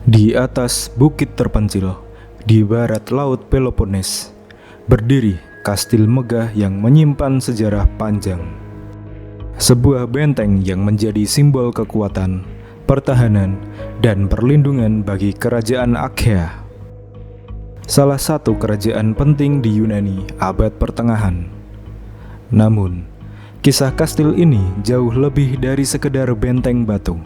Di atas bukit terpencil, di barat laut Peloponnes, berdiri kastil megah yang menyimpan sejarah panjang. Sebuah benteng yang menjadi simbol kekuatan, pertahanan, dan perlindungan bagi kerajaan Achaea. Salah satu kerajaan penting di Yunani abad pertengahan. Namun, kisah kastil ini jauh lebih dari sekedar benteng batu.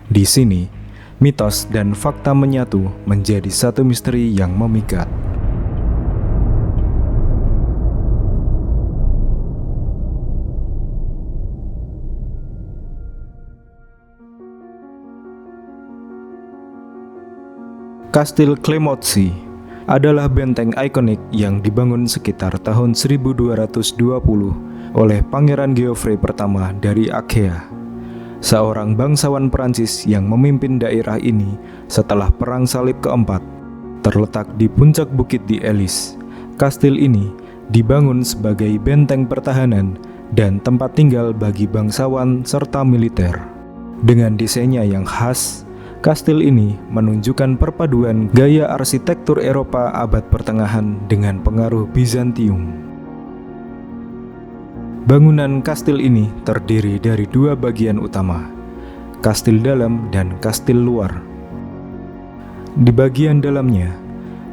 Di sini, mitos dan fakta menyatu menjadi satu misteri yang memikat. Kastil Klemotsi adalah benteng ikonik yang dibangun sekitar tahun 1220 oleh Pangeran Geoffrey pertama dari Achaea, seorang bangsawan Prancis yang memimpin daerah ini setelah Perang Salib keempat. Terletak di puncak bukit di Elis, kastil ini dibangun sebagai benteng pertahanan dan tempat tinggal bagi bangsawan serta militer. Dengan desainnya yang khas, kastil ini menunjukkan perpaduan gaya arsitektur Eropa abad pertengahan dengan pengaruh Bizantium. Bangunan kastil ini terdiri dari dua bagian utama, kastil dalam dan kastil luar. Di bagian dalamnya,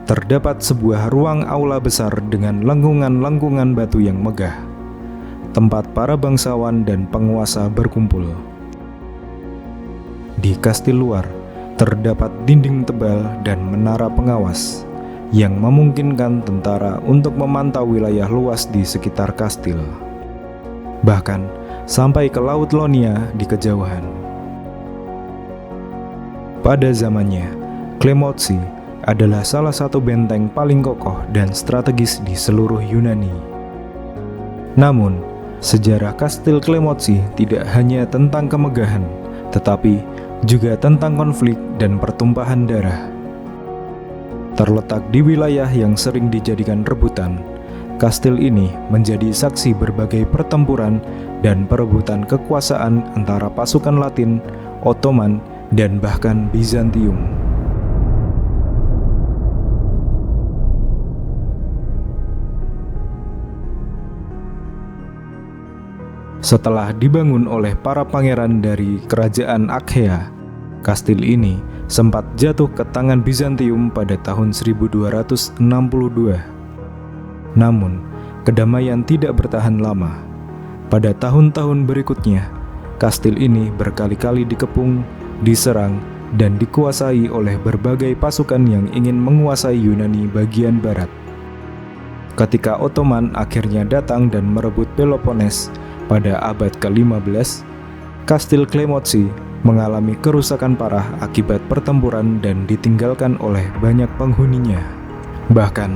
terdapat sebuah ruang aula besar dengan lengkungan-lengkungan batu yang megah, tempat para bangsawan dan penguasa berkumpul. Di kastil luar, terdapat dinding tebal dan menara pengawas yang memungkinkan tentara untuk memantau wilayah luas di sekitar kastil, bahkan sampai ke Laut Ionia di kejauhan. Pada zamannya, Klemotsi adalah salah satu benteng paling kokoh dan strategis di seluruh Yunani. Namun, sejarah kastil Klemotsi tidak hanya tentang kemegahan, tetapi juga tentang konflik dan pertumpahan darah. Terletak di wilayah yang sering dijadikan rebutan, kastil ini menjadi saksi berbagai pertempuran dan perebutan kekuasaan antara pasukan Latin, Ottoman, dan bahkan Bizantium. Setelah dibangun oleh para pangeran dari kerajaan Achaea, kastil ini sempat jatuh ke tangan Bizantium pada tahun 1262. Namun, kedamaian tidak bertahan lama. Pada tahun-tahun berikutnya, kastil ini berkali-kali dikepung, diserang, dan dikuasai oleh berbagai pasukan yang ingin menguasai Yunani bagian barat. Ketika Ottoman akhirnya datang dan merebut Peloponnes pada abad ke-15, kastil Klemotsi mengalami kerusakan parah akibat pertempuran dan ditinggalkan oleh banyak penghuninya. Bahkan,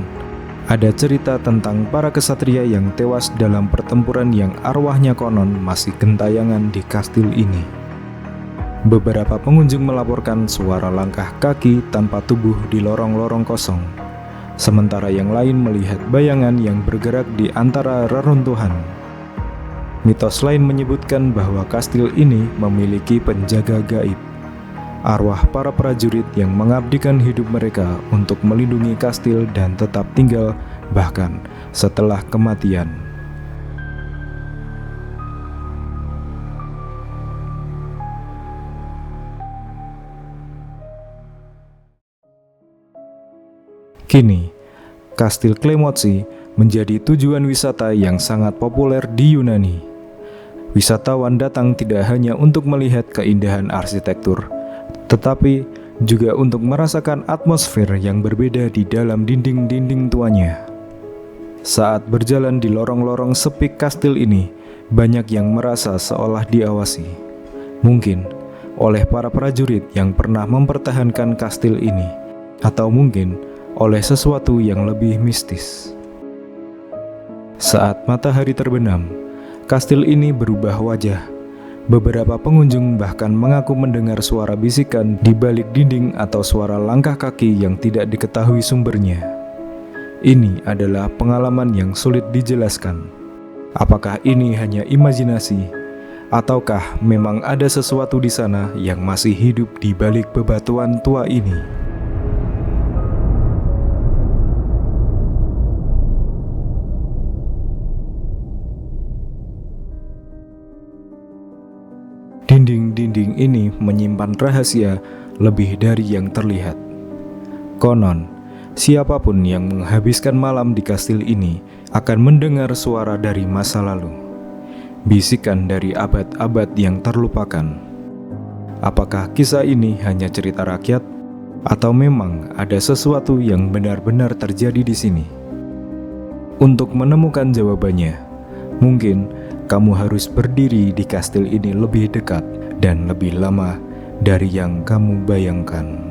ada cerita tentang para kesatria yang tewas dalam pertempuran yang arwahnya konon masih gentayangan di kastil ini. Beberapa pengunjung melaporkan suara langkah kaki tanpa tubuh di lorong-lorong kosong, sementara yang lain melihat bayangan yang bergerak di antara reruntuhan. Mitos lain menyebutkan bahwa kastil ini memiliki penjaga gaib, arwah para prajurit yang mengabdikan hidup mereka untuk melindungi kastil dan tetap tinggal bahkan setelah kematian. Kini, kastil Klemotsi menjadi tujuan wisata yang sangat populer di Yunani. Wisatawan datang tidak hanya untuk melihat keindahan arsitektur, tetapi juga untuk merasakan atmosfer yang berbeda di dalam dinding-dinding tuanya. Saat berjalan di lorong-lorong sepi kastil ini, banyak yang merasa seolah diawasi. Mungkin oleh para prajurit yang pernah mempertahankan kastil ini, atau mungkin oleh sesuatu yang lebih mistis. Saat matahari terbenam, kastil ini berubah wajah. Beberapa pengunjung bahkan mengaku mendengar suara bisikan di balik dinding atau suara langkah kaki yang tidak diketahui sumbernya. Ini adalah pengalaman yang sulit dijelaskan. Apakah ini hanya imajinasi Ataukah memang ada sesuatu di sana yang masih hidup di balik bebatuan tua ini? Dinding-dinding ini menyimpan rahasia lebih dari yang terlihat. Konon, siapapun yang menghabiskan malam di kastil ini akan mendengar suara dari masa lalu, bisikan dari abad-abad yang terlupakan. Apakah kisah ini hanya cerita rakyat, atau memang ada sesuatu yang benar-benar terjadi di sini? Untuk menemukan jawabannya, mungkin kamu harus berdiri di kastil ini lebih dekat dan lebih lama dari yang kamu bayangkan.